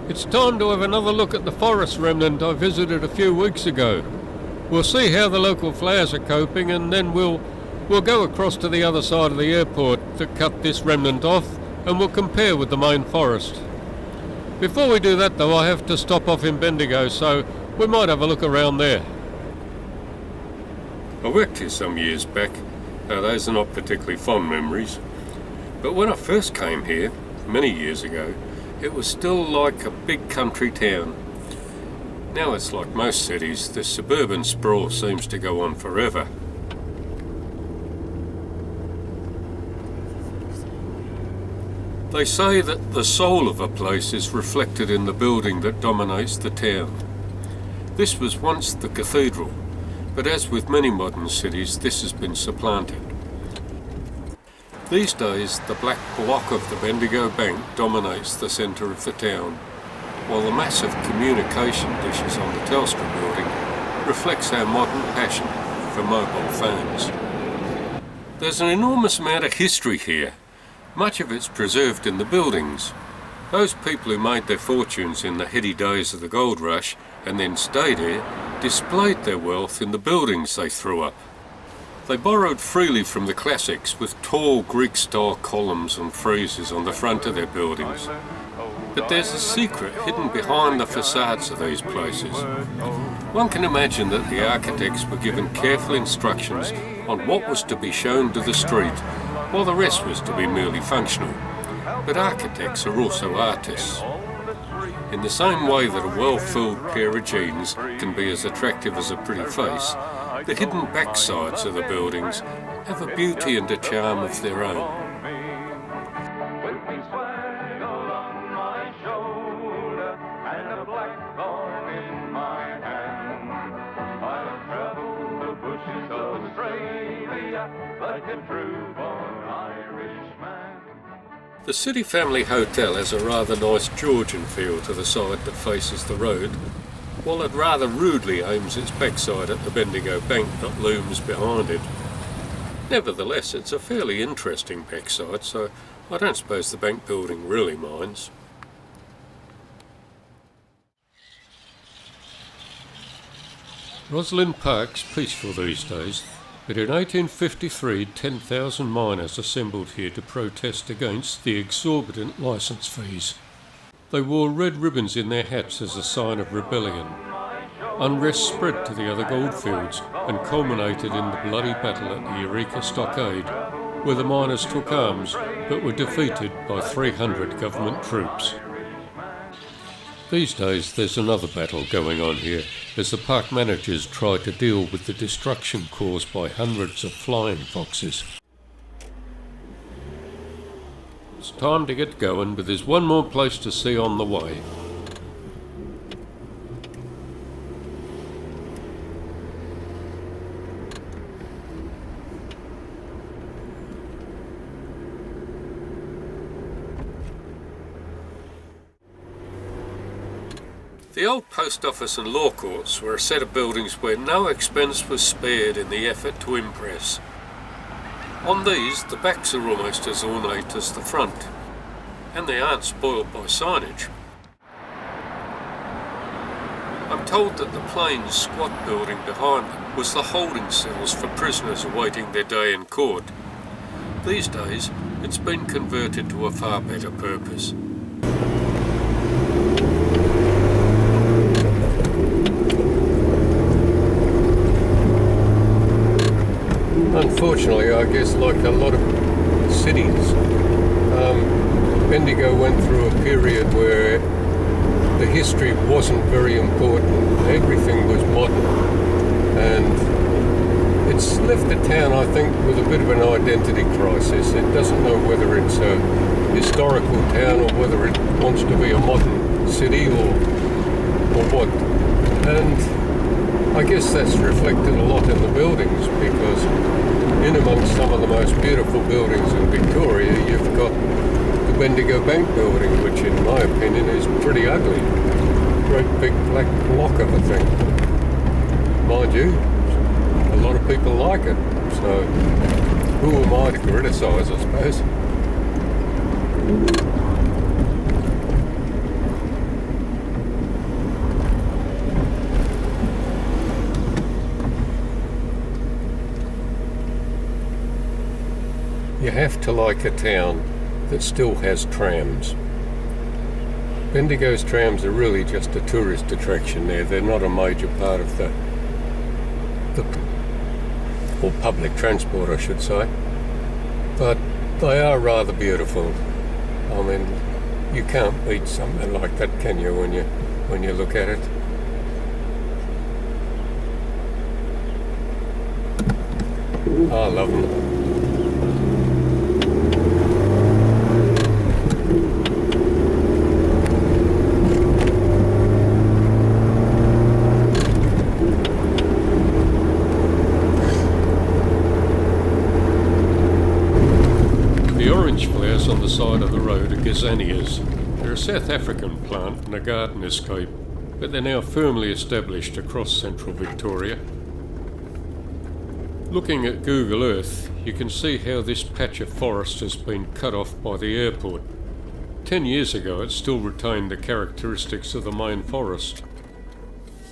It's time to have another look at the forest remnant I visited a few weeks ago. We'll see how the local flowers are coping, and then we'll go across to the other side of the airport to cut this remnant off, and we'll compare with the main forest. Before we do that though, I have to stop off in Bendigo, so we might have a look around there. I worked here some years back. Those are not particularly fond memories. But when I first came here, many years ago, it was still like a big country town. Now it's like most cities, the suburban sprawl seems to go on forever. They say that the soul of a place is reflected in the building that dominates the town. This was once the cathedral, but as with many modern cities, this has been supplanted. These days, the black block of the Bendigo Bank dominates the centre of the town, while the massive communication dishes on the Telstra building reflects our modern passion for mobile phones. There's an enormous amount of history here. Much of it's preserved in the buildings. Those people who made their fortunes in the heady days of the gold rush and then stayed here displayed their wealth in the buildings they threw up. They borrowed freely from the classics with tall Greek-style columns and friezes on the front of their buildings. But there's a secret hidden behind the facades of these places. One can imagine that the architects were given careful instructions on what was to be shown to the street, while the rest was to be merely functional. But architects are also artists. In the same way that a well-filled pair of jeans can be as attractive as a pretty face, the hidden backsides of the buildings have a beauty and a charm of their own. The City Family Hotel has a rather nice Georgian feel to the side that faces the road, while it rather rudely aims its backside at the Bendigo Bank that looms behind it. Nevertheless, it's a fairly interesting backside, so I don't suppose the bank building really minds. Rosslyn Park's peaceful these days, but in 1853 10,000 miners assembled here to protest against the exorbitant licence fees. They wore red ribbons in their hats as a sign of rebellion. Unrest spread to the other goldfields and culminated in the bloody battle at the Eureka Stockade, where the miners took arms but were defeated by 300 government troops. These days there's another battle going on here as the park managers try to deal with the destruction caused by hundreds of flying foxes. It's time to get going, but there's one more place to see on the way. The old post office and law courts were a set of buildings where no expense was spared in the effort to impress. On these, the backs are almost as ornate as the front, and they aren't spoiled by signage. I'm told that the plain, squat building behind them was the holding cells for prisoners awaiting their day in court. These days, it's been converted to a far better purpose. Unfortunately, I guess like a lot of cities, Bendigo went through a period where the history wasn't very important. Everything was modern, and it's left the town, I think, with a bit of an identity crisis. It doesn't know whether it's a historical town or whether it wants to be a modern city or what. And I guess that's reflected a lot in the buildings, because in amongst some of the most beautiful buildings in Victoria, you've got the Bendigo Bank building, which in my opinion is pretty ugly. Great big black block of a thing. Mind you, a lot of people like it, so who am I to criticise, I suppose? have to like a town that still has trams. Bendigo's trams are really just a tourist attraction there. They're not a major part of the or public transport, I should say. But they are rather beautiful. I mean, you can't beat something like that, can you, when you look at it? I love them. On the side of the road are gazanias. They're a South African plant and a garden escape, but they're now firmly established across central Victoria. Looking at Google Earth, you can see how this patch of forest has been cut off by the airport. 10 years ago it still retained the characteristics of the main forest.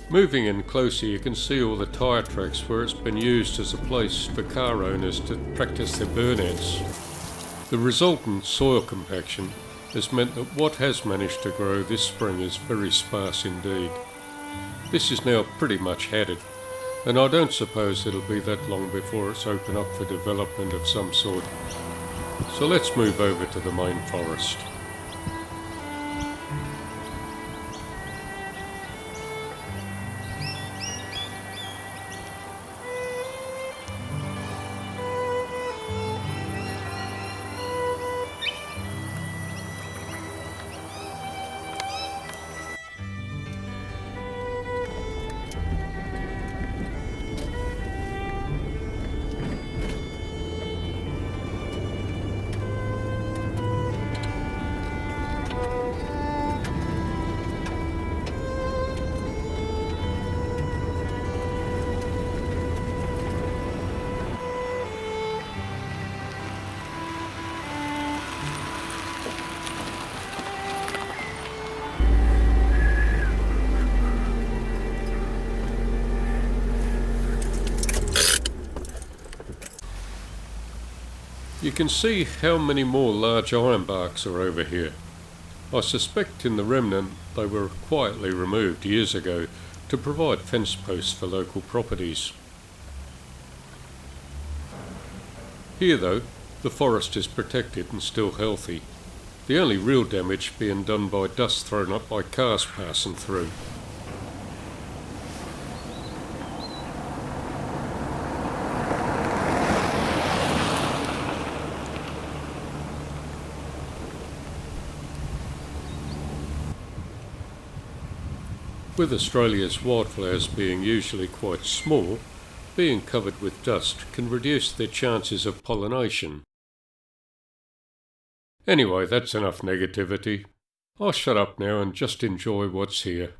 Moving in closer you can see all the tyre tracks where it's been used as a place for car owners to practice their burnouts. The resultant soil compaction has meant that what has managed to grow this spring is very sparse indeed. This is now pretty much had it, and I don't suppose it'll be that long before it's open up for development of some sort. So let's move over to the main forest. You can see how many more large ironbarks are over here. I suspect in the remnant they were quietly removed years ago to provide fence posts for local properties. Here though, the forest is protected and still healthy, the only real damage being done by dust thrown up by cars passing through. With Australia's wildflowers being usually quite small, being covered with dust can reduce their chances of pollination. Anyway, that's enough negativity. I'll shut up now and just enjoy what's here.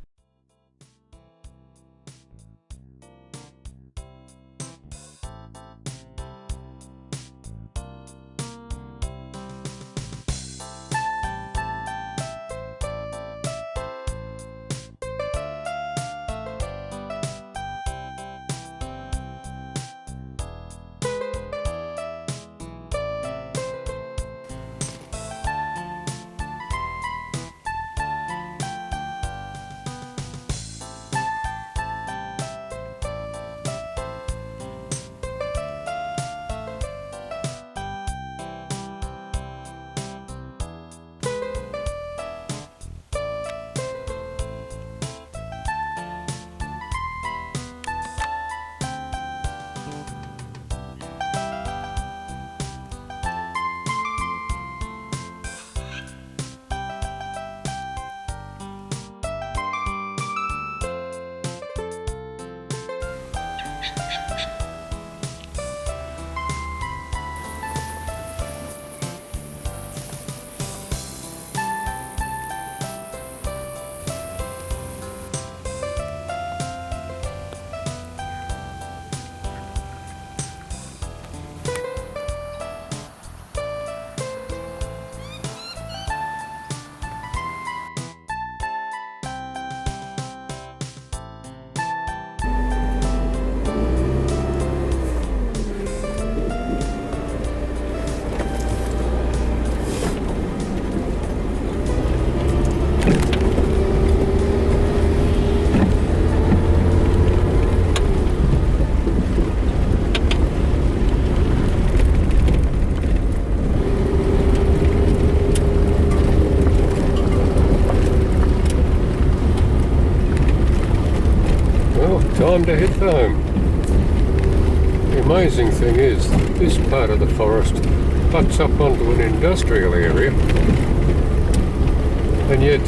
time to hit for home. The amazing thing is, this part of the forest butts up onto an industrial area, and yet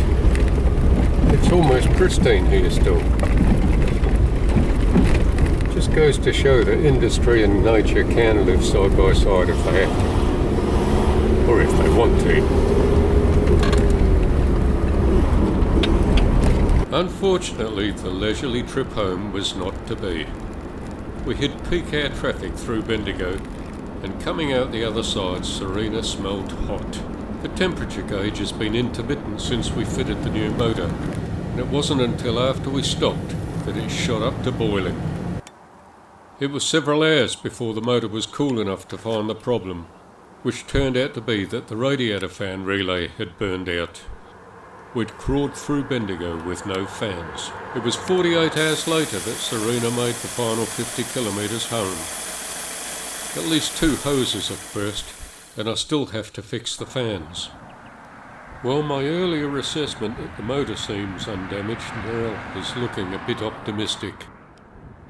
it's almost pristine here still. Just goes to show that industry and nature can live side by side if they have to, or if they want to. Unfortunately, the leisurely trip home was not to be. We hit peak hour traffic through Bendigo, and coming out the other side, Serena smelled hot. The temperature gauge has been intermittent since we fitted the new motor, and it wasn't until after we stopped that it shot up to boiling. It was several hours before the motor was cool enough to find the problem, which turned out to be that the radiator fan relay had burned out. We'd crawled through Bendigo with no fans. It was 48 hours later that Serena made the final 50 kilometres home. At least 2 hoses have burst, and I still have to fix the fans. Well, my earlier assessment that the motor seems undamaged now is looking a bit optimistic.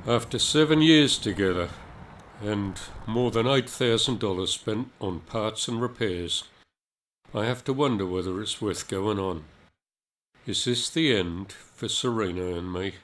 After 7 years together, and more than $8,000 spent on parts and repairs, I have to wonder whether it's worth going on. Is this the end for Serena and me?